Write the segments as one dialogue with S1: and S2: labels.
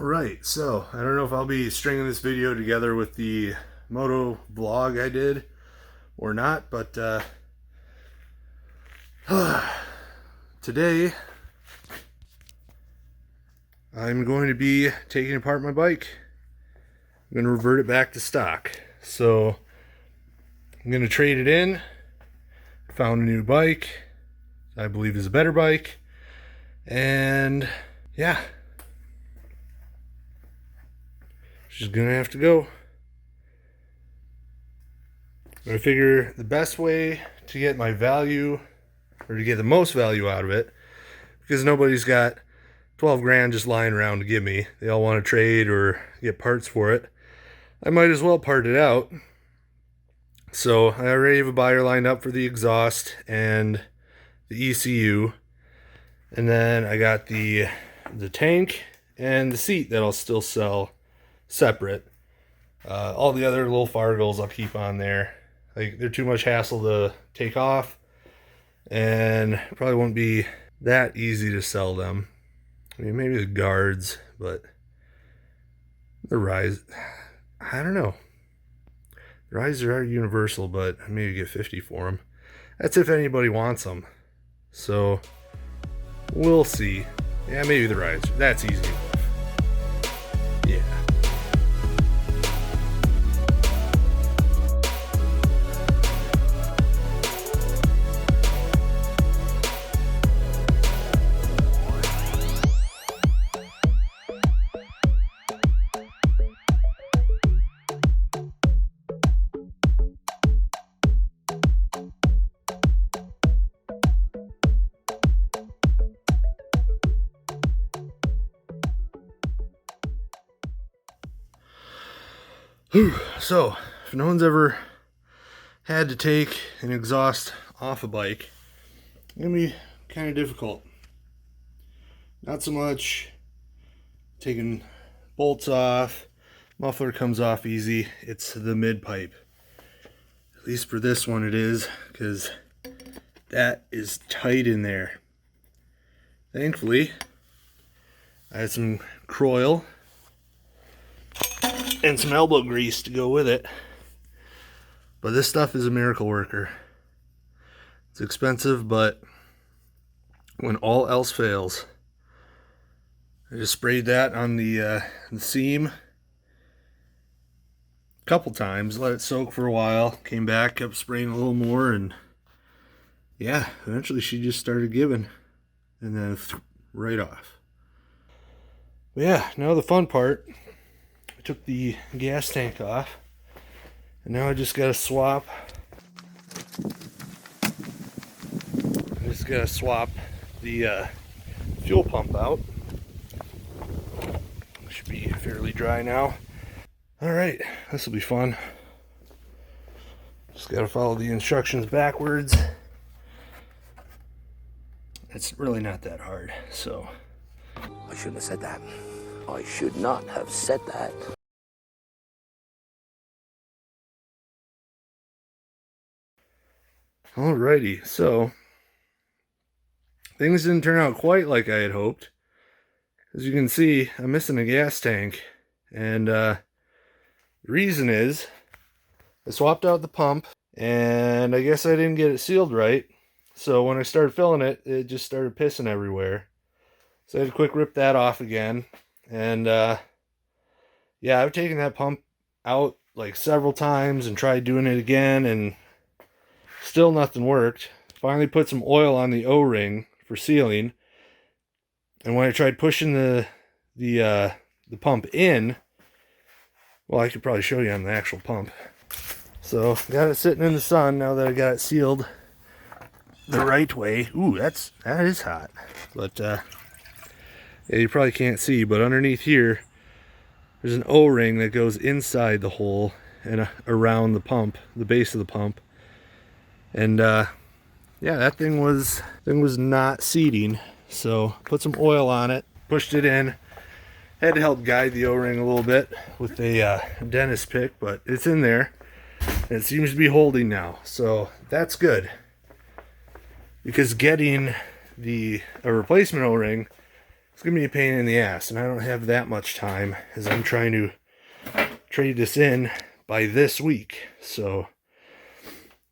S1: Alright, so I don't know if I'll be stringing this video together with the moto vlog I did or not, but today I'm going to be taking apart my bike. I'm going to revert it back to stock. So I'm going to trade it in. Found a new bike I believe is a better bike, and yeah, she's gonna have to go. I figure the best way to get my value, or to get the most value out of it, because nobody's got 12 grand just lying around to give me. They all want to trade or get parts for it. I might as well part it out. So I already have a buyer lined up for the exhaust and the ECU. And then I got the tank and the seat that I'll still sell separate. All the other little Fargos I'll keep on there. Like, they're too much hassle to take off, and probably won't be that easy to sell them. I mean, maybe the guards, but the rise, I don't know. The risers are universal, but I maybe get 50 for them. That's if anybody wants them. So we'll see. Yeah, maybe the riser. That's easy enough. Yeah. So, if no one's ever had to take an exhaust off a bike, it's going to be kind of difficult. Not so much taking bolts off, muffler comes off easy, it's the mid pipe. At least for this one it is, because that is tight in there. Thankfully, I had some Croil and some elbow grease to go with it, but this stuff is a miracle worker. It's expensive, but when all else fails, I just sprayed that on the seam a couple times, let it soak for a while, came back, kept spraying a little more, and yeah, eventually she just started giving, and then right off. But yeah, now the fun part. Took the gas tank off, and now I just gotta swap. The fuel pump out. Should be fairly dry now. All right, this will be fun. Just gotta follow the instructions backwards. It's really not that hard, so.
S2: I shouldn't have said that. I should not have said that.
S1: Alrighty, so things didn't turn out quite like I had hoped. As you can see, I'm missing a gas tank, and the reason is I swapped out the pump, and I guess I didn't get it sealed right. So when I started filling it, it just started pissing everywhere. So I had to quick rip that off again, and yeah, I've taken that pump out like several times and tried doing it again, and still nothing worked. Finally put some oil on the O-ring for sealing, and when I tried pushing the pump in, well, I could probably show you on the actual pump. So got it sitting in the sun now that I got it sealed the right way. Ooh, that is hot. But yeah, you probably can't see, but underneath here there's an O-ring that goes inside the hole and around the pump, the base of the pump. And yeah, that thing was not seating, so put some oil on it, pushed it in, had to help guide the O-ring a little bit with a dentist pick, but it's in there, and it seems to be holding now, so that's good. Because getting a replacement O-ring It's gonna be a pain in the ass, and I don't have that much time as I'm trying to trade this in by this week. So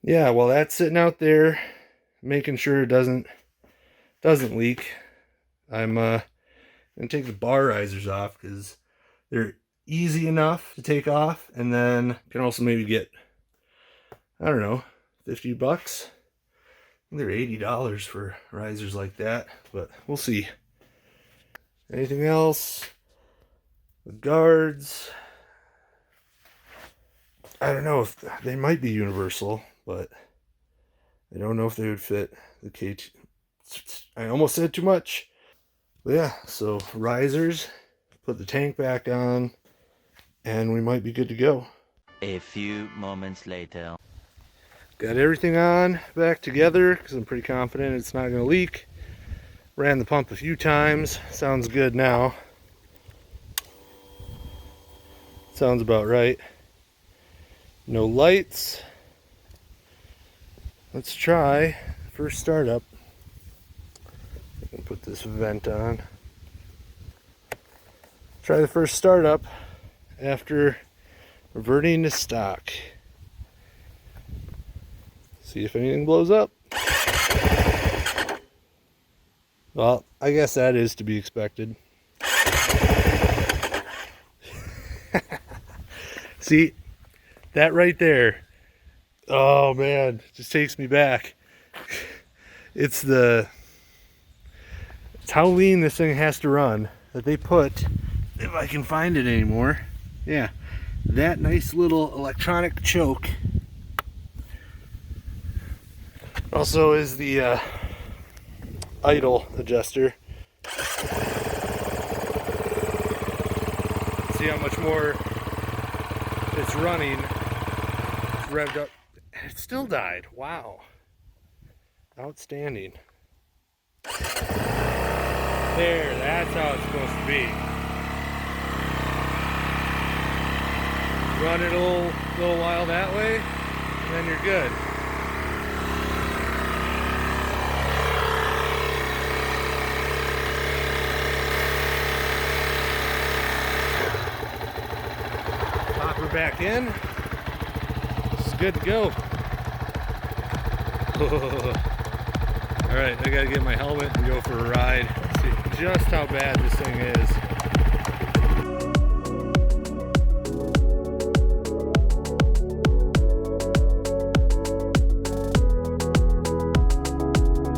S1: yeah, while that's sitting out there, making sure it doesn't leak, I'm gonna take the bar risers off because they're easy enough to take off, and then can also maybe get, I don't know, $50. They're $80 for risers like that, but we'll see. Anything else? The guards, I don't know if they might be universal, but I don't know if they would fit the KT. I almost said too much. But yeah, so risers, put the tank back on, and we might be good to go.
S3: A few moments later.
S1: Got everything on back together because I'm pretty confident it's not going to leak. Ran the pump a few times. Sounds good now. Sounds about right. No lights. Let's try first startup. Put this vent on. Try the first startup after reverting to stock. See if anything blows up. Well, I guess that is to be expected. See, that right there. Oh man, just takes me back. It's how lean this thing has to run that they put, if I can find it anymore. Yeah, that nice little electronic choke. Also is the idle adjuster. See how much more it's running. It's revved up. It still died. Wow. Outstanding. There, that's how it's supposed to be. Run it a little while that way, and then you're good. Pop her back in. It's good to go. Alright, I gotta get my helmet and go for a ride. See just how bad this thing is.